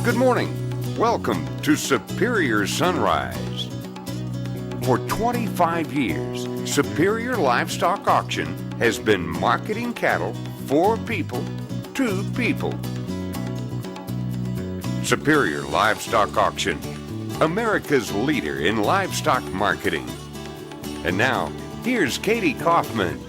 Good morning. Welcome to Superior Sunrise. For 25 years, Superior Livestock Auction has been marketing cattle for people to people. Superior Livestock Auction, America's leader in livestock marketing. And now, here's Katie Kaufman.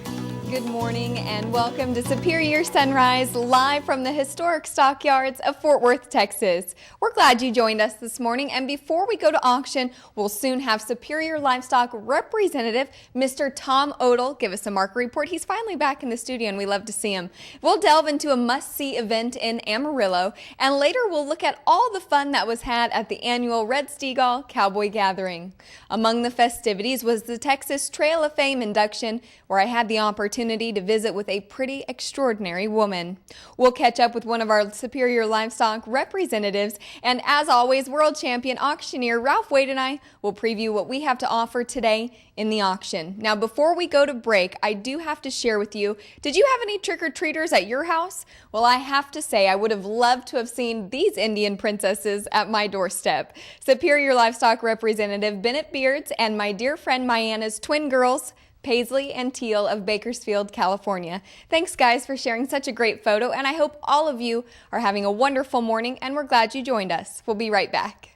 Good morning and welcome to Superior Sunrise, live from the historic stockyards of Fort Worth, Texas. We're glad you joined us this morning, and before we go to auction, we'll soon have Superior Livestock representative Mr. Tom Odell give us a market report. He's finally back in the studio and we love to see him. We'll delve into a must-see event in Amarillo, and later we'll look at all the fun that was had at the annual Red Steagall Cowboy Gathering. Among the festivities was the Texas Trail of Fame induction, where I had the opportunity to visit with a pretty extraordinary woman. We'll catch up with one of our Superior Livestock representatives, and as always, world champion auctioneer Ralph Wade and I will preview what we have to offer today in the auction. Now, before we go to break, I do have to share with you, did you have any trick-or-treaters at your house? Well, I have to say, I would have loved to have seen these Indian princesses at my doorstep. Superior Livestock representative Bennett Beards and my dear friend Mayanna's twin girls, Paisley and Teal of Bakersfield, California. Thanks, guys, for sharing such a great photo, and I hope all of you are having a wonderful morning, and we're glad you joined us. We'll be right back.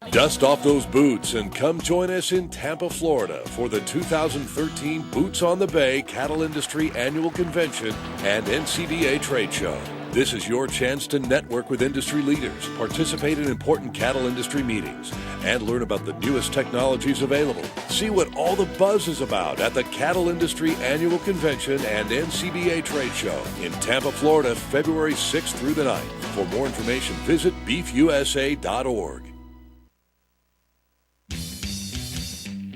Dust off those boots and come join us in Tampa, Florida for the 2013 Boots on the Bay Cattle Industry Annual Convention and NCBA Trade Show. This is your chance to network with industry leaders, participate in important cattle industry meetings, and learn about the newest technologies available. See what all the buzz is about at the Cattle Industry Annual Convention and NCBA Trade Show in Tampa, Florida, February 6th through the 9th. For more information, visit beefusa.org.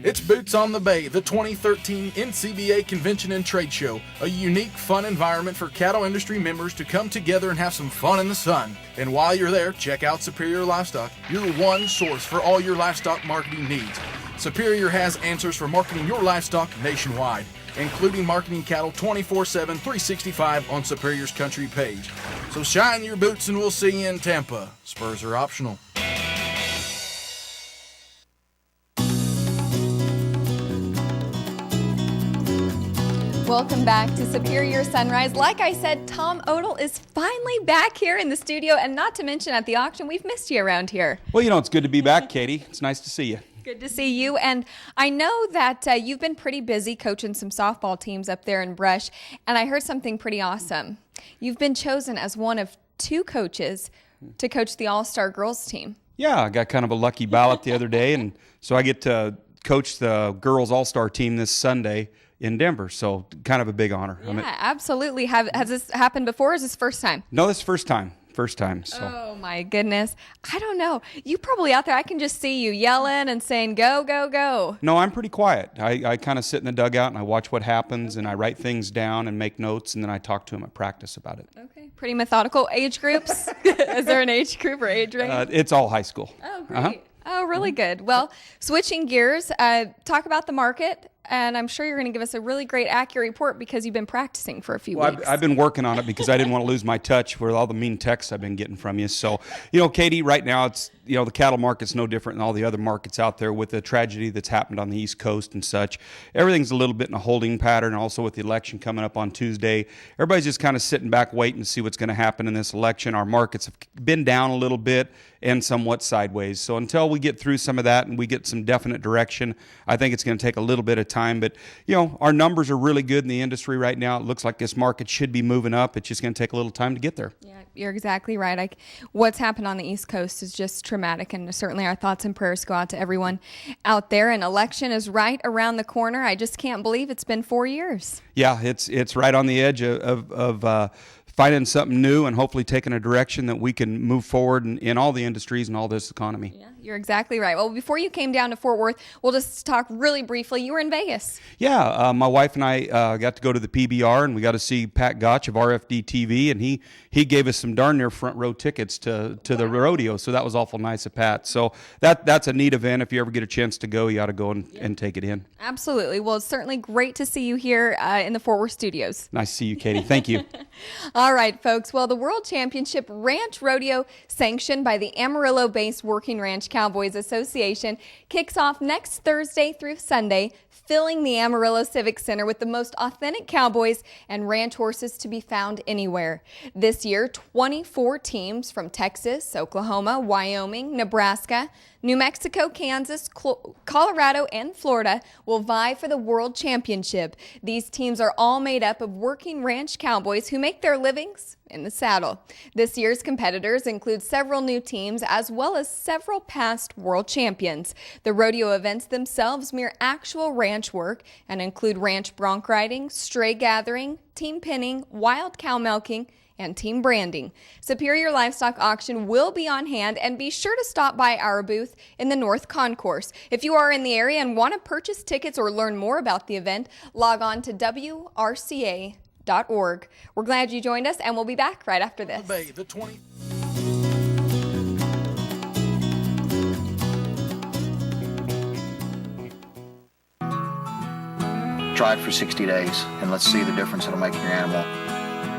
It's Boots on the Bay, the 2013 NCBA Convention and Trade Show, a unique, fun environment for cattle industry members to come together and have some fun in the sun. And while you're there, check out Superior Livestock, your one source for all your livestock marketing needs. Superior has answers for marketing your livestock nationwide, including marketing cattle 24/7, 365 on Superior's country page. So shine your boots and we'll see you in Tampa. Spurs are optional. Welcome back to Superior Sunrise. Like I said, Tom Odell is finally back here in the studio, and not to mention at the auction. We've missed you around here. Well, you know, it's good to be back, Katie. It's nice to see you. Good to see you, and I know that you've been pretty busy coaching some softball teams up there in Brush, and I heard something pretty awesome. You've been chosen as one of 2 coaches to coach the All-Star girls team. Yeah, I got kind of a lucky ballot the other day, and so I get to coach the girls All-Star team this Sunday in Denver, so kind of a big honor. Yeah, absolutely. Has this happened before, or is this first time? No, this is first time. So. Oh my goodness. I don't know. You probably out there, I can just see you yelling and saying, go, go, go. No, I'm pretty quiet. I kind of sit in the dugout and I watch what happens and I write things down and make notes, and then I talk to them at practice about it. Okay. Pretty methodical. Age groups? Is there an age group or age range? It's all high school. Oh, great. Oh, really good. Well, switching gears, talk about the market, and I'm sure you're going to give us a really great, accurate report because you've been practicing for a few weeks. I've been working on it because I didn't want to lose my touch with all the mean texts I've been getting from you. So, you know, Katie, right now it's, you know, the cattle market's no different than all the other markets out there with the tragedy that's happened on the East Coast and such. Everything's a little bit in a holding pattern. Also with the election coming up on Tuesday, everybody's just kind of sitting back waiting to see what's going to happen in this election. Our markets have been down a little bit and somewhat sideways. So until we get through some of that and we get some definite direction, I think it's going to take a little bit of time. But, you know, our numbers are really good in the industry right now. It looks like this market should be moving up. It's just going to take a little time to get there. Yeah, you're exactly right. What's happened on the East Coast is just traumatic, and certainly our thoughts and prayers go out to everyone out there. An election is right around the corner. I just can't believe it's been 4 years. Yeah, it's right on the edge of finding something new and hopefully taking a direction that we can move forward in all the industries and all this economy. Yeah, You're exactly right. Well, before you came down to Fort Worth, we'll just talk really briefly. You were in Vegas. Yeah, my wife and I got to go to the PBR, and we got to see Pat Gotch of RFD TV, and he gave us some darn near front row tickets to the rodeo, so that was awful nice of Pat. So that's a neat event. If you ever get a chance to go, you ought to go and take it in. Absolutely. Well, it's certainly great to see you here in the Fort Worth studios. Nice to see you, Katie. Thank you. All right, folks. Well, the World Championship Ranch Rodeo, sanctioned by the Amarillo-based Working Ranch Cowboys Association, kicks off next Thursday through Sunday, filling the Amarillo Civic Center with the most authentic cowboys and ranch horses to be found anywhere. This year, 24 teams from Texas, Oklahoma, Wyoming, Nebraska, New Mexico, Kansas, Colorado, and Florida will vie for the World Championship. These teams are all made up of working ranch cowboys who make their livings in the saddle. This year's competitors include several new teams as well as several past world champions. The rodeo events themselves mirror actual ranch work and include ranch bronc riding, stray gathering, team pinning, wild cow milking, and team branding. Superior Livestock Auction will be on hand, and be sure to stop by our booth in the North Concourse. If you are in the area and want to purchase tickets or learn more about the event, log on to WRCA.org. We're glad you joined us, and we'll be back right after this. Try it for 60 days, and let's see the difference it'll make in your animal.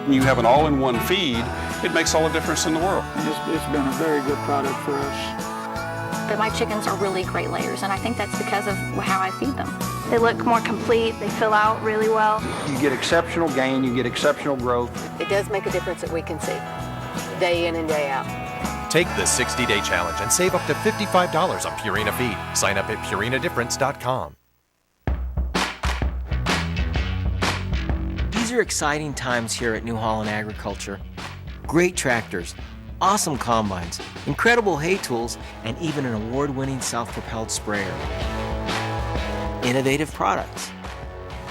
When you have an all-in-one feed, it makes all the difference in the world. It's been a very good product for us. But my chickens are really great layers, and I think that's because of how I feed them. They look more complete, they fill out really well. You get exceptional gain, you get exceptional growth. It does make a difference that we can see, day in and day out. Take the 60-day challenge and save up to $55 on Purina feed. Sign up at purinadifference.com. These are exciting times here at New Holland Agriculture. Great tractors, awesome combines, incredible hay tools, and even an award-winning self-propelled sprayer. Innovative products,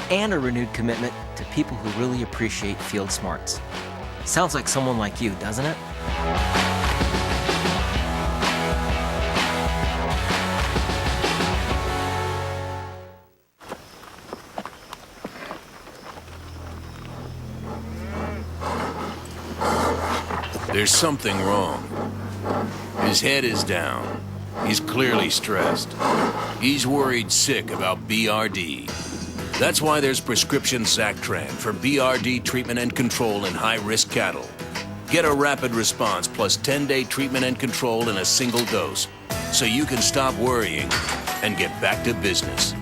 and a renewed commitment to people who really appreciate field smarts. Sounds like someone like you, doesn't it? There's something wrong. His head is down. He's clearly stressed. He's worried sick about BRD. That's why there's prescription Zactran for BRD treatment and control in high-risk cattle. Get a rapid response plus 10-day treatment and control in a single dose, so you can stop worrying and get back to business.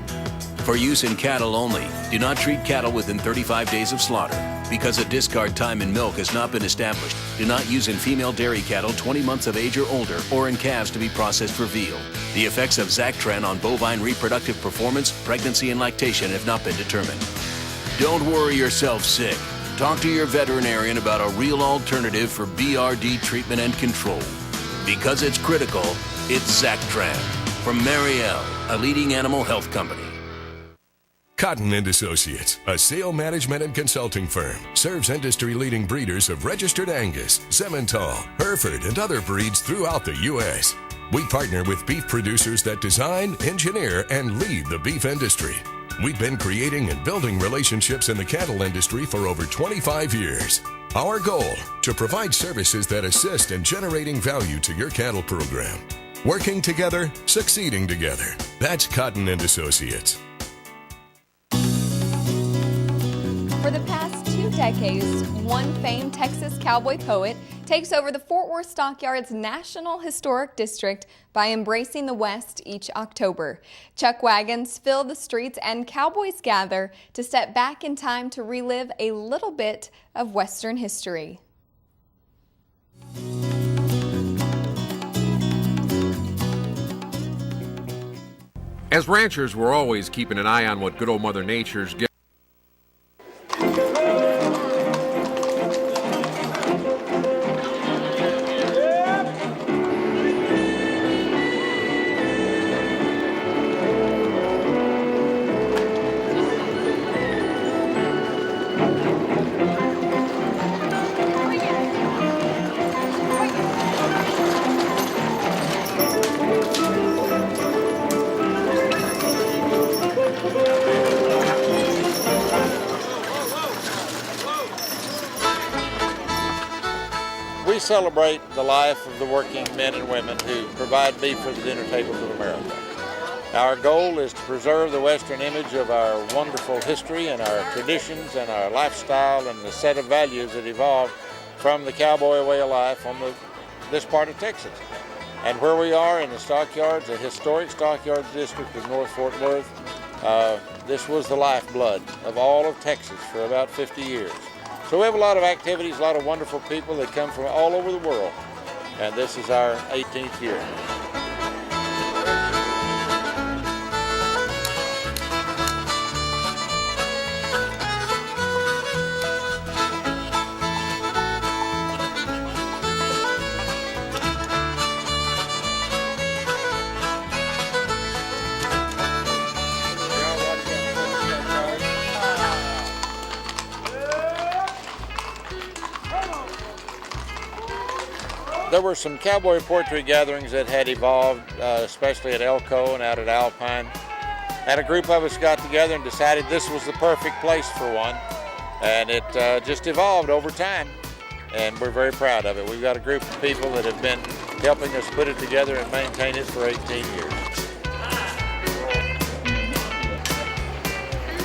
For use in cattle only, do not treat cattle within 35 days of slaughter. Because a discard time in milk has not been established, do not use in female dairy cattle 20 months of age or older, or in calves to be processed for veal. The effects of Zactran on bovine reproductive performance, pregnancy, and lactation have not been determined. Don't worry yourself sick. Talk to your veterinarian about a real alternative for BRD treatment and control. Because it's critical, it's Zactran. From Mariel, a leading animal health company. Cotton & Associates, a sale management and consulting firm, serves industry-leading breeders of registered Angus, Simmental, Hereford, and other breeds throughout the U.S. We partner with beef producers that design, engineer, and lead the beef industry. We've been creating and building relationships in the cattle industry for over 25 years. Our goal, to provide services that assist in generating value to your cattle program. Working together, succeeding together. That's Cotton & Associates. For the past 2 decades, one famed Texas cowboy poet takes over the Fort Worth Stockyards National Historic District by embracing the West each October. Chuck wagons fill the streets and cowboys gather to step back in time to relive a little bit of Western history. As ranchers, we're always keeping an eye on what good old Mother Nature's getting. celebrate the life of the working men and women who provide beef for the dinner tables of America. Our goal is to preserve the Western image of our wonderful history and our traditions and our lifestyle and the set of values that evolved from the cowboy way of life on this part of Texas. And where we are in the stockyards, the historic stockyards district of North Fort Worth, this was the lifeblood of all of Texas for about 50 years. So we have a lot of activities, a lot of wonderful people that come from all over the world. And this is our 18th year. There were some cowboy poetry gatherings that had evolved, especially at Elko and out at Alpine. And a group of us got together and decided this was the perfect place for one. And it just evolved over time. And we're very proud of it. We've got a group of people that have been helping us put it together and maintain it for 18 years.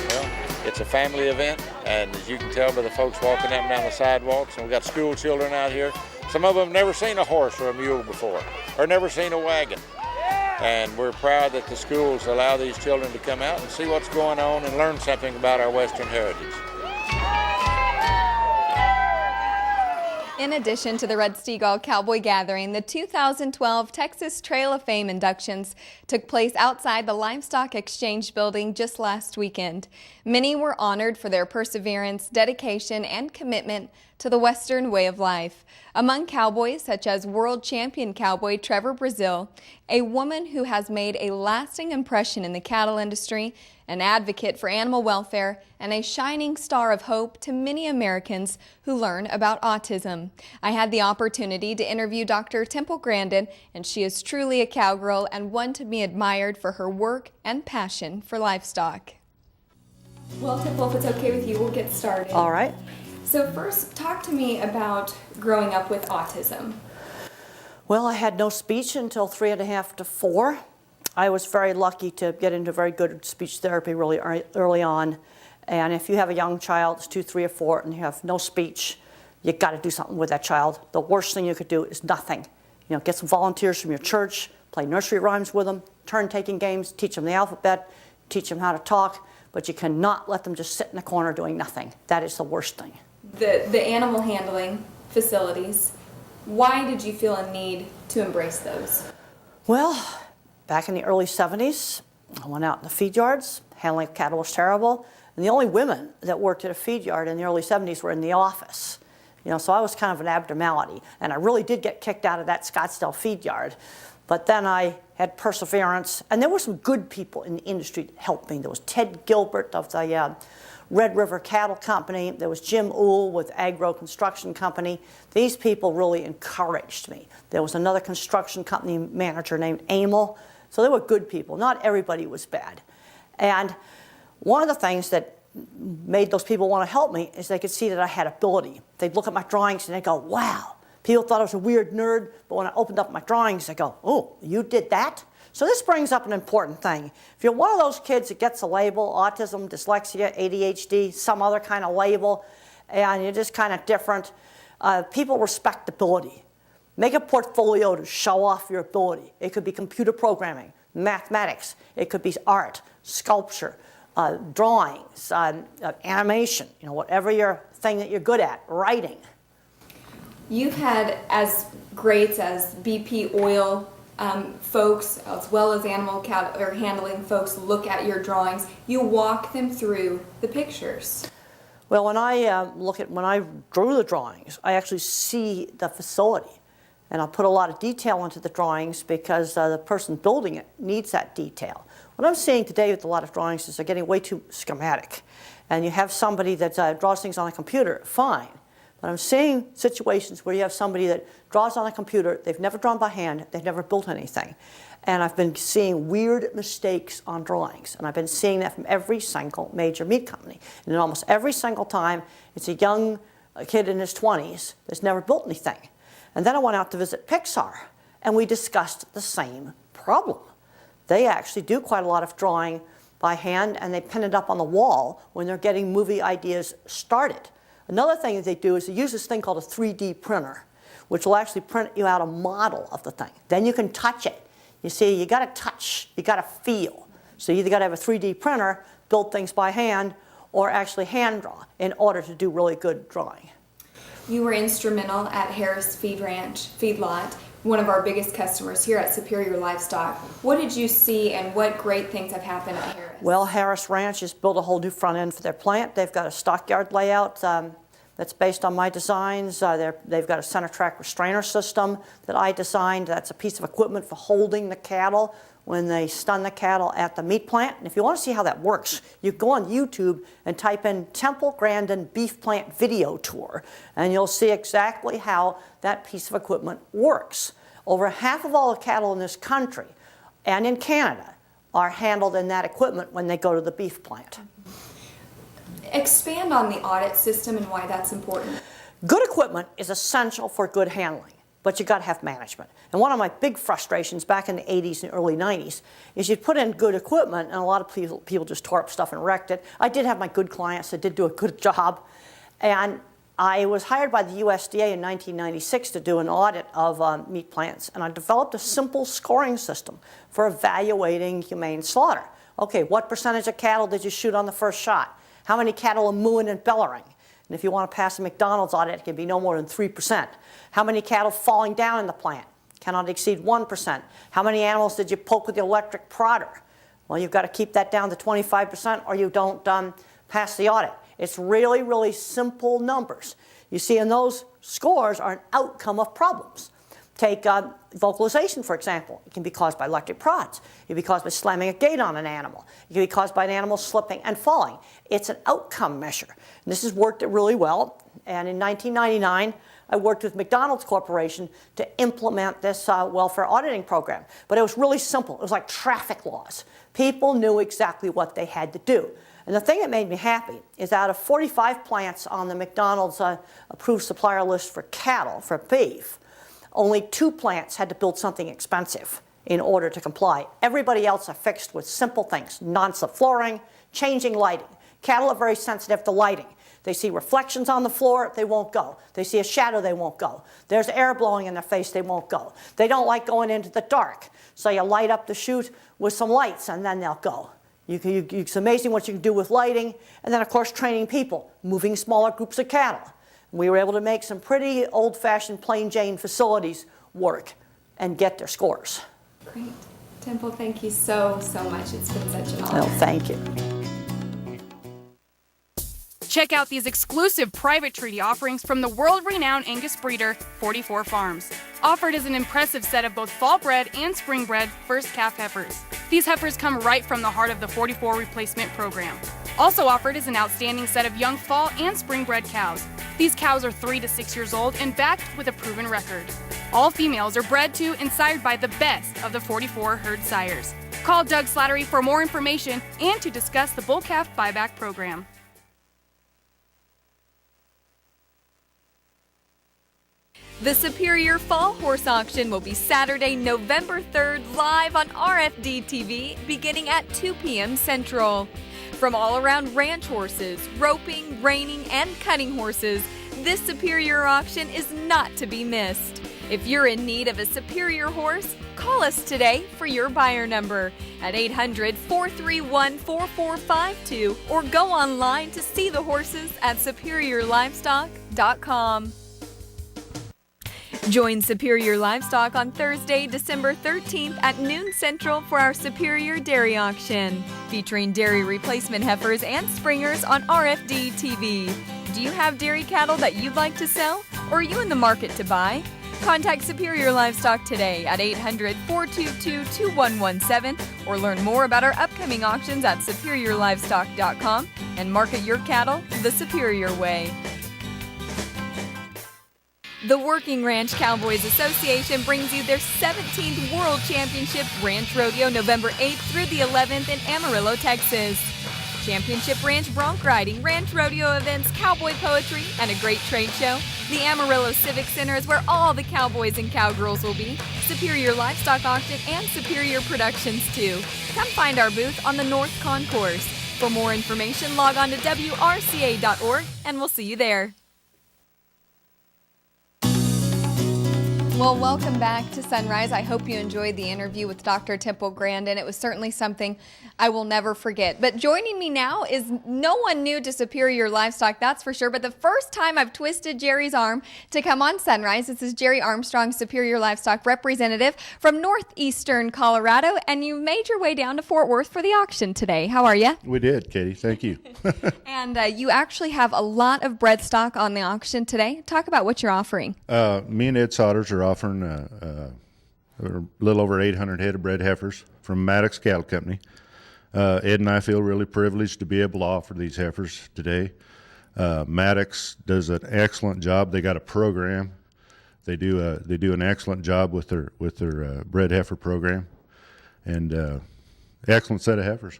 Well, it's a family event, and as you can tell by the folks walking up and down the sidewalks, and we've got school children out here. Some of them have never seen a horse or a mule before, or never seen a wagon. And we're proud that the schools allow these children to come out and see what's going on and learn something about our Western heritage. In addition to the Red Steagall Cowboy Gathering, the 2012 Texas Trail of Fame inductions took place outside the Livestock Exchange building just last weekend. Many were honored for their perseverance, dedication, and commitment to the Western way of life. Among cowboys such as world champion cowboy Trevor Brazile, a woman who has made a lasting impression in the cattle industry, an advocate for animal welfare, and a shining star of hope to many Americans who learn about autism. I had the opportunity to interview Dr. Temple Grandin, and she is truly a cowgirl and one to be admired for her work and passion for livestock. Well, Temple, if it's okay with you, we'll get started. All right. So first, talk to me about growing up with autism. Well, I had no speech until 3.5 to 4. I was very lucky to get into very good speech therapy really early on. And if you have a young child, it's 2, 3, or 4, and you have no speech, you got to do something with that child. The worst thing you could do is nothing. You know, get some volunteers from your church, play nursery rhymes with them, turn-taking games, teach them the alphabet, teach them how to talk, but you cannot let them just sit in the corner doing nothing. That is the worst thing. The animal handling facilities, why did you feel a need to embrace those? Well, back in the early 70s, I went out in the feed yards. Handling of cattle was terrible. And the only women that worked at a feed yard in the early 70s were in the office. You know, so I was kind of an abnormality. And I really did get kicked out of that Scottsdale feed yard. But then I had perseverance. And there were some good people in the industry that helped me. There was Ted Gilbert of the Red River Cattle Company. There was Jim Uhl with Agro Construction Company. These people really encouraged me. There was another construction company manager named Amel. So they were good people. Not everybody was bad. And one of the things that made those people want to help me is they could see that I had ability. They'd look at my drawings and they'd go, wow. People thought I was a weird nerd, but when I opened up my drawings, they go, oh, you did that? So this brings up an important thing. If you're one of those kids that gets a label, autism, dyslexia, ADHD, some other kind of label, and you're just kind of different, people respect ability. Make a portfolio to show off your ability. It could be computer programming, mathematics. It could be art, sculpture, drawings, animation, you know, whatever your thing that you're good at, writing. You've had as greats as BP Oil folks, as well as animal handling folks, look at your drawings. You walk them through the pictures. Well, when I drew the drawings, I actually see the facility. And I put a lot of detail into the drawings because the person building it needs that detail. What I'm seeing today with a lot of drawings is they're getting way too schematic. And you have somebody that draws things on a computer, fine. But I'm seeing situations where you have somebody that draws on a computer, they've never drawn by hand, they've never built anything. And I've been seeing weird mistakes on drawings. And I've been seeing that from every single major meat company. And almost every single time, it's a young kid in his 20s that's never built anything. And then I went out to visit Pixar, and we discussed the same problem. They actually do quite a lot of drawing by hand, and they pin it up on the wall when they're getting movie ideas started. Another thing that they do is they use this thing called a 3D printer, which will actually print you out a model of the thing. Then you can touch it. You see, you got to touch, you got to feel. So you either got to have a 3D printer, build things by hand, or actually hand draw in order to do really good drawing. You were instrumental at Harris Feedlot, one of our biggest customers here at Superior Livestock. What did you see and what great things have happened at Harris? Well, Harris Ranch has built a whole new front end for their plant. They've got a stockyard layout that's based on my designs. They've got a center track restrainer system that I designed. That's a piece of equipment for holding the cattle when they stun the cattle at the meat plant. And if you want to see how that works, you go on YouTube and type in Temple Grandin Beef Plant Video Tour, and you'll see exactly how that piece of equipment works. Over half of all the cattle in this country and in Canada are handled in that equipment when they go to the beef plant. Expand on the audit system and why that's important. Good equipment is essential for good handling, but you got to have management. And one of my big frustrations back in the 80s and early 90s is you'd put in good equipment and a lot of people just tore up stuff and wrecked it. I did have my good clients that did do a good job, and I was hired by the USDA in 1996 to do an audit of meat plants, and I developed a simple scoring system for evaluating humane slaughter. Okay, what percentage of cattle did you shoot on the first shot? How many cattle are mooing and bellowing? And if you want to pass a McDonald's audit, it can be no more than 3%. How many cattle falling down in the plant? Cannot exceed 1%. How many animals did you poke with the electric prodder? Well, you've got to keep that down to 25% or you don't pass the audit. It's really, really simple numbers. You see, and those scores are an outcome of problems. Take vocalization, for example. It can be caused by electric prods. It can be caused by slamming a gate on an animal. It can be caused by an animal slipping and falling. It's an outcome measure. And this has worked really well. And in 1999, I worked with McDonald's Corporation to implement this welfare auditing program. But it was really simple. It was like traffic laws. People knew exactly what they had to do. And the thing that made me happy is out of 45 plants on the McDonald's approved supplier list for cattle, for beef, only 2 plants had to build something expensive in order to comply. Everybody else are fixed with simple things: non-slip flooring, changing lighting. Cattle are very sensitive to lighting. They see reflections on the floor, they won't go. They see a shadow, they won't go. There's air blowing in their face, they won't go. They don't like going into the dark, so you light up the chute with some lights and then they'll go. It's amazing what you can do with lighting, and then of course training people, moving smaller groups of cattle. We were able to make some pretty old-fashioned plain Jane facilities work and get their scores. Great. Temple, thank you so much. It's been such an honor. Well, thank you. Check out these exclusive private treaty offerings from the world-renowned Angus breeder, 44 Farms. Offered is an impressive set of both fall-bred and spring-bred first calf heifers. These heifers come right from the heart of the 44 replacement program. Also offered is an outstanding set of young fall and spring-bred cows. These cows are 3 to 6 years old and backed with a proven record. All females are bred to and sired by the best of the 44 herd sires. Call Doug Slattery for more information and to discuss the bull calf buyback program. The Superior Fall Horse Auction will be Saturday, November 3rd, live on RFD TV, beginning at 2 p.m. Central. From all around ranch horses, roping, reining, and cutting horses, this Superior auction is not to be missed. If you're in need of a Superior horse, call us today for your buyer number at 800-431-4452 or go online to see the horses at superiorlivestock.com. Join Superior Livestock on Thursday, December 13th at noon Central for our Superior Dairy Auction, featuring dairy replacement heifers and springers on RFD TV. Do you have dairy cattle that you'd like to sell, or are you in the market to buy? Contact Superior Livestock today at 800-422-2117 or learn more about our upcoming auctions at superiorlivestock.com and market your cattle the Superior way. The Working Ranch Cowboys Association brings you their 17th World Championship Ranch Rodeo November 8th through the 11th in Amarillo, Texas. championship ranch bronc riding, ranch rodeo events, cowboy poetry, and a great trade show? The Amarillo Civic Center is where all the cowboys and cowgirls will be. Superior Livestock Auction and Superior Productions too. Come find our booth on the North Concourse. For more information, log on to WRCA.org and we'll see you there. Well, welcome back to Sunrise. I hope you enjoyed the interview with Dr. Temple Grandin. It was certainly something I will never forget. But joining me now is no one new to Superior Livestock, that's for sure. But the first time I've twisted Jerry's arm to come on Sunrise, this is Jerry Armstrong, Superior Livestock representative from northeastern Colorado. And you made your way down to Fort Worth for the auction today. How are you? We did, Katie. Thank you. And you actually have a lot of bred stock on the auction today. Talk about what you're offering. Me and Ed Sodders are offering a little over 800 head of bred heifers from Maddox Cattle Company. Ed and I feel really privileged to be able to offer these heifers today. Maddox does an excellent job. They got a program. They do an excellent job with their bred heifer program, and excellent set of heifers.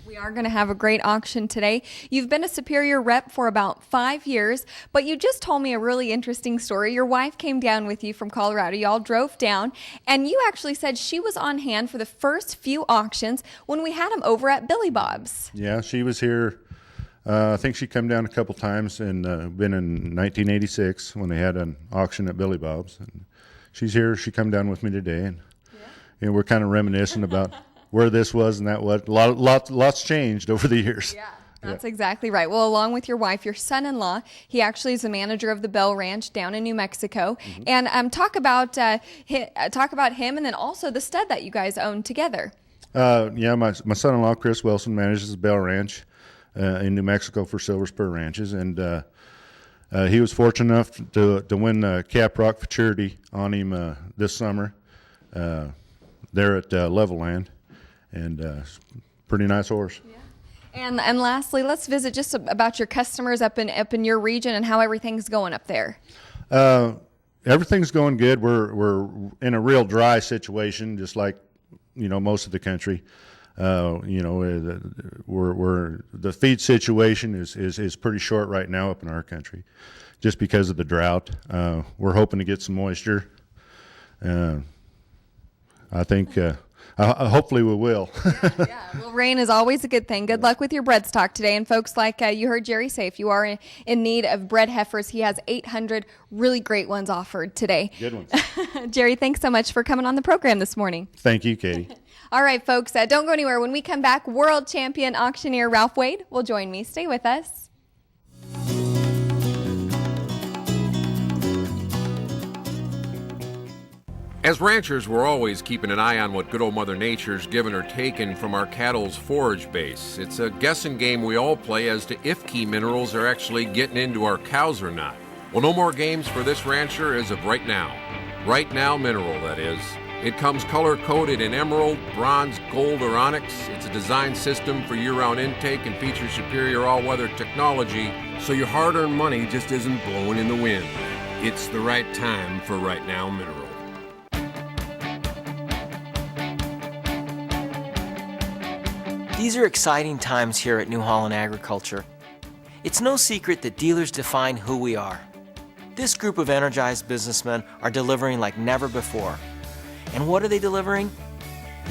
We are going to have a great auction today. You've been a Superior rep for about 5 years, but you just told me a really interesting story. Your wife came down with you from Colorado. Y'all drove down, and you actually said she was on hand for the first few auctions when we had them over at Billy Bob's. Yeah, she was here. I think she come down a couple times and been in 1986 when they had an auction at Billy Bob's. And she's here. She come down with me today, and we're kind of reminiscing about where this was and that was. Lots changed over the years. Yeah, that's exactly right. Well, along with your wife, your son-in-law, he actually is the manager of the Bell Ranch down in New Mexico. Mm-hmm. And talk about him, and then also the stud that you guys own together. My son-in-law Chris Wilson manages the Bell Ranch in New Mexico for Silver Spur Ranches, and he was fortunate enough to win Caprock Futurity on him this summer there at Levelland. And pretty nice horse. Yeah. And lastly, let's visit just about your customers up in your region and how everything's going up there. Everything's going good. We're in a real dry situation, just like most of the country. The feed situation is pretty short right now up in our country, just because of the drought. We're hoping to get some moisture. I think. Hopefully we will. Yeah. Well, rain is always a good thing. Good luck with your bred stock today. And folks, like you heard Jerry say, if you are in need of bred heifers, he has 800 really great ones offered today. Good ones. Jerry, thanks so much for coming on the program this morning. Thank you, Katie. All right, folks, don't go anywhere. When we come back, world champion auctioneer Ralph Wade will join me. Stay with us. As ranchers, we're always keeping an eye on what good old Mother Nature's given or taken from our cattle's forage base. It's a guessing game we all play as to if key minerals are actually getting into our cows or not. Well, no more games for this rancher as of right now. Right Now Mineral, that is. It comes color-coded in emerald, bronze, gold, or onyx. It's a design system for year-round intake and features superior all-weather technology, so your hard-earned money just isn't blowing in the wind. It's the right time for Right Now Mineral. These are exciting times here at New Holland Agriculture. It's no secret that dealers define who we are. This group of energized businessmen are delivering like never before. And what are they delivering?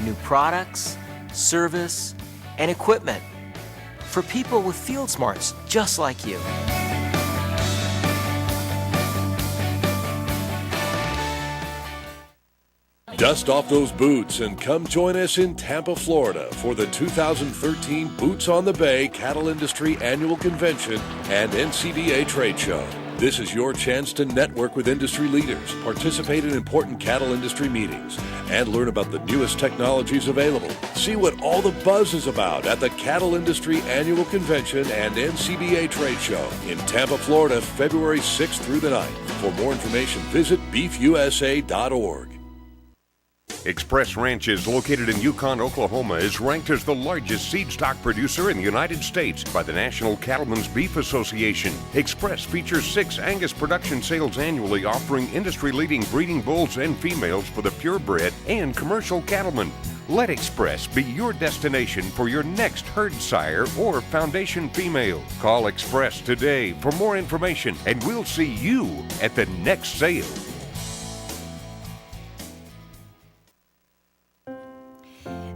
New products, service, and equipment for people with field smarts just like you. Dust off those boots and come join us in Tampa, Florida for the 2013 Boots on the Bay Cattle Industry Annual Convention and NCBA Trade Show. This is your chance to network with industry leaders, participate in important cattle industry meetings, and learn about the newest technologies available. See what all the buzz is about at the Cattle Industry Annual Convention and NCBA Trade Show in Tampa, Florida, February 6th through the 9th. For more information, visit beefusa.org. Express Ranches, located in Yukon, Oklahoma, is ranked as the largest seed stock producer in the United States by the National Cattlemen's Beef Association. Express features 6 Angus production sales annually, offering industry-leading breeding bulls and females for the purebred and commercial cattlemen. Let Express be your destination for your next herd sire or foundation female. Call Express today for more information, and we'll see you at the next sale.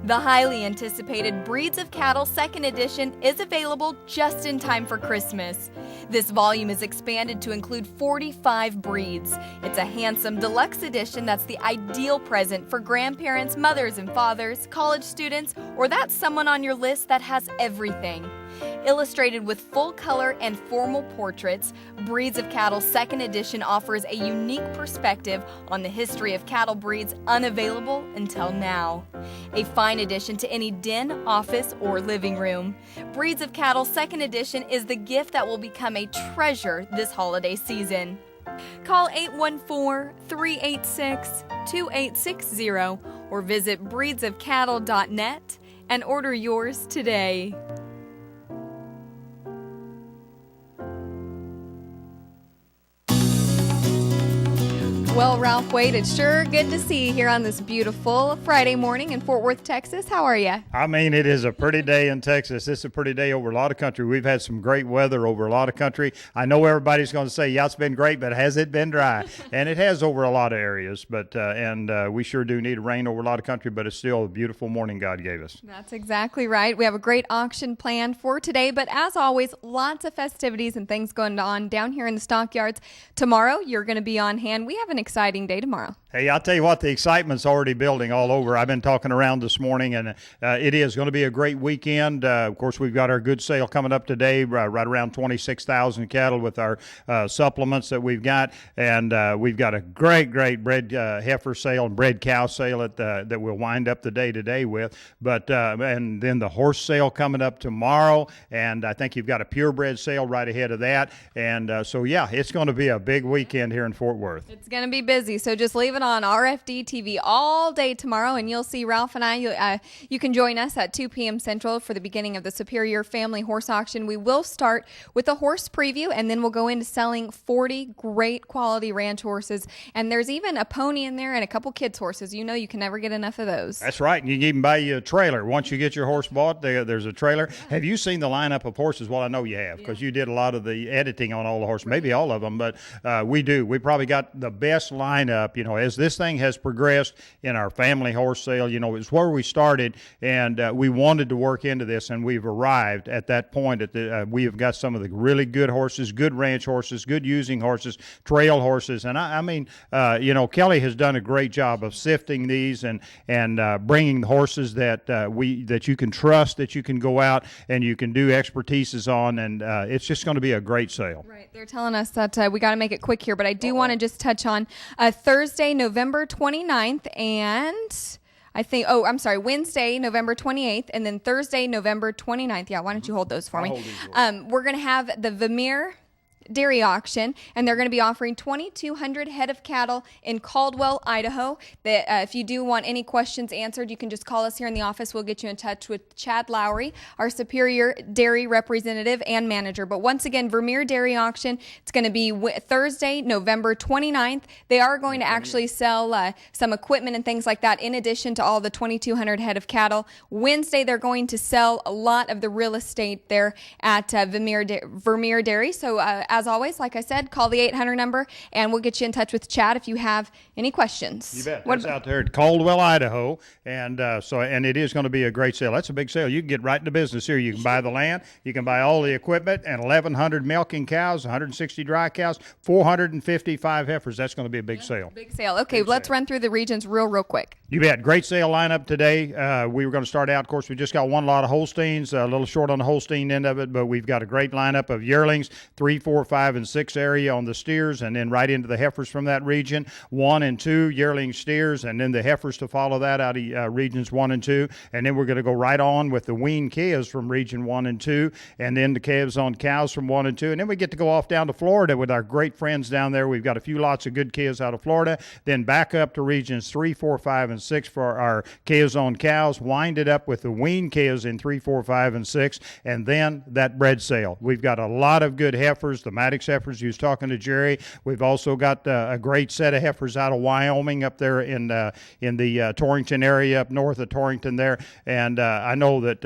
The highly anticipated Breeds of Cattle 2nd Edition is available just in time for Christmas. This volume is expanded to include 45 breeds. It's a handsome deluxe edition that's the ideal present for grandparents, mothers and fathers, college students, or that's someone on your list that has everything. Illustrated with full color and formal portraits, Breeds of Cattle 2nd Edition offers a unique perspective on the history of cattle breeds unavailable until now. A fine addition to any den, office, or living room. Breeds of Cattle 2nd Edition is the gift that will become a treasure this holiday season. Call 814-386-2860 or visit breedsofcattle.net and order yours today. Well, Ralph Wade, it's sure good to see you here on this beautiful Friday morning in Fort Worth, Texas. How are you? I mean, it is a pretty day in Texas. It's a pretty day over a lot of country. We've had some great weather over a lot of country. I know everybody's going to say, yeah, it's been great, but has it been dry? And it has over a lot of areas, but we sure do need rain over a lot of country, but it's still a beautiful morning God gave us. That's exactly right. We have a great auction planned for today, but as always, lots of festivities and things going on down here in the stockyards. Tomorrow, you're going to be on hand. We have an exciting day tomorrow. Hey, I'll tell you what, the excitement's already building all over. I've been talking around this morning, and it is going to be a great weekend. Of course, we've got our good sale coming up today, right around 26,000 cattle with our supplements that we've got, and we've got a great bred heifer sale and bred cow sale that we'll wind up the day today with. But and then the horse sale coming up tomorrow, and I think you've got a purebred sale right ahead of that. And so, yeah, it's going to be a big weekend here in Fort Worth. It's going to be busy, so just leave it on RFD TV all day tomorrow, and you'll see Ralph and I. You can join us at 2 p.m. Central for the beginning of the Superior Family Horse Auction. We will start with a horse preview, and then we'll go into selling 40 great quality ranch horses, and there's even a pony in there and a couple kids' horses. You know you can never get enough of those. That's right, and you can even buy you a trailer. Once you get your horse bought, there's a trailer. Have you seen the lineup of horses? Well, I know you have, because you did a lot of the editing on all the horses, maybe all of them, but we do. We probably got the best lineup, as this thing has progressed in our family horse sale. It's where we started, and we wanted to work into this, and we've arrived at that point. We have got some of the really good horses, good ranch horses, good using horses, trail horses, and I mean, Kelly has done a great job of sifting these and bringing the horses that you can trust, that you can go out and you can do expertises on, and it's just going to be a great sale. Right, they're telling us that we got to make it quick here, but I do want to just touch on Thursday, November 29th, and Wednesday, November 28th, and then Thursday, November 29th. Yeah, why don't you hold those for me? We're going to have the Vermeer dairy auction, and they're going to be offering 2,200 head of cattle in Caldwell, Idaho. If you do want any questions answered, you can just call us here in the office. We'll get you in touch with Chad Lowry, our Superior Dairy representative and manager. But once again, Vermeer Dairy Auction, it's going to be Thursday, November 29th. They are going to actually sell some equipment and things like that in addition to all the 2,200 head of cattle. Wednesday, they're going to sell a lot of the real estate there at Vermeer Dairy. So as always, like I said, call the 800 number, and we'll get you in touch with Chad if you have any questions. You bet. That's out there at Caldwell, Idaho, and it is going to be a great sale. That's a big sale. You can get right into business here. You can buy the land, you can buy all the equipment, and 1,100 milking cows, 160 dry cows, 455 heifers. That's going to be a big sale. Big sale. Okay, let's run through the regions real quick. You bet. Great sale lineup today. We were going to start out, of course, we just got one lot of Holsteins, a little short on the Holstein end of it, but we've got a great lineup of yearlings, 3, 4, 5, and 6 area on the steers, and then right into the heifers from that region, 1 and 2 yearling steers, and then the heifers to follow that out of regions 1 and 2, and then we're going to go right on with the weaned calves from region 1 and 2, and then the calves on cows from 1 and 2, and then we get to go off down to Florida with our great friends down there. We've got a few lots of good calves out of Florida, then back up to regions 3, 4, 5, and 6 for our calves on cows, wind it up with the weaned calves in 3, 4, 5, and 6, and then that bred sale. We've got a lot of good heifers. The Maddox heifers. You was talking to Jerry. We've also got a great set of heifers out of Wyoming up there in the Torrington area up north of Torrington there. And I know that,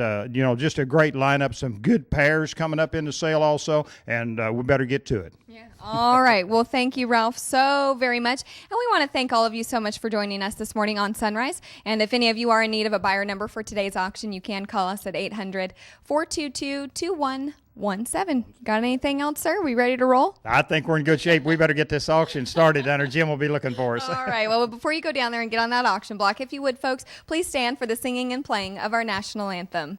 just a great lineup, some good pairs coming up into sale also, and we better get to it. Yeah. All right. Well, thank you, Ralph, so very much. And we want to thank all of you so much for joining us this morning on Sunrise. And if any of you are in need of a buyer number for today's auction, you can call us at 800-422-2117. Got anything else, sir? We ready to roll? I think we're in good shape. We better get this auction started down there. Jim will be looking for us. All right. Well, before you go down there and get on that auction block, if you would, folks, please stand for the singing and playing of our national anthem.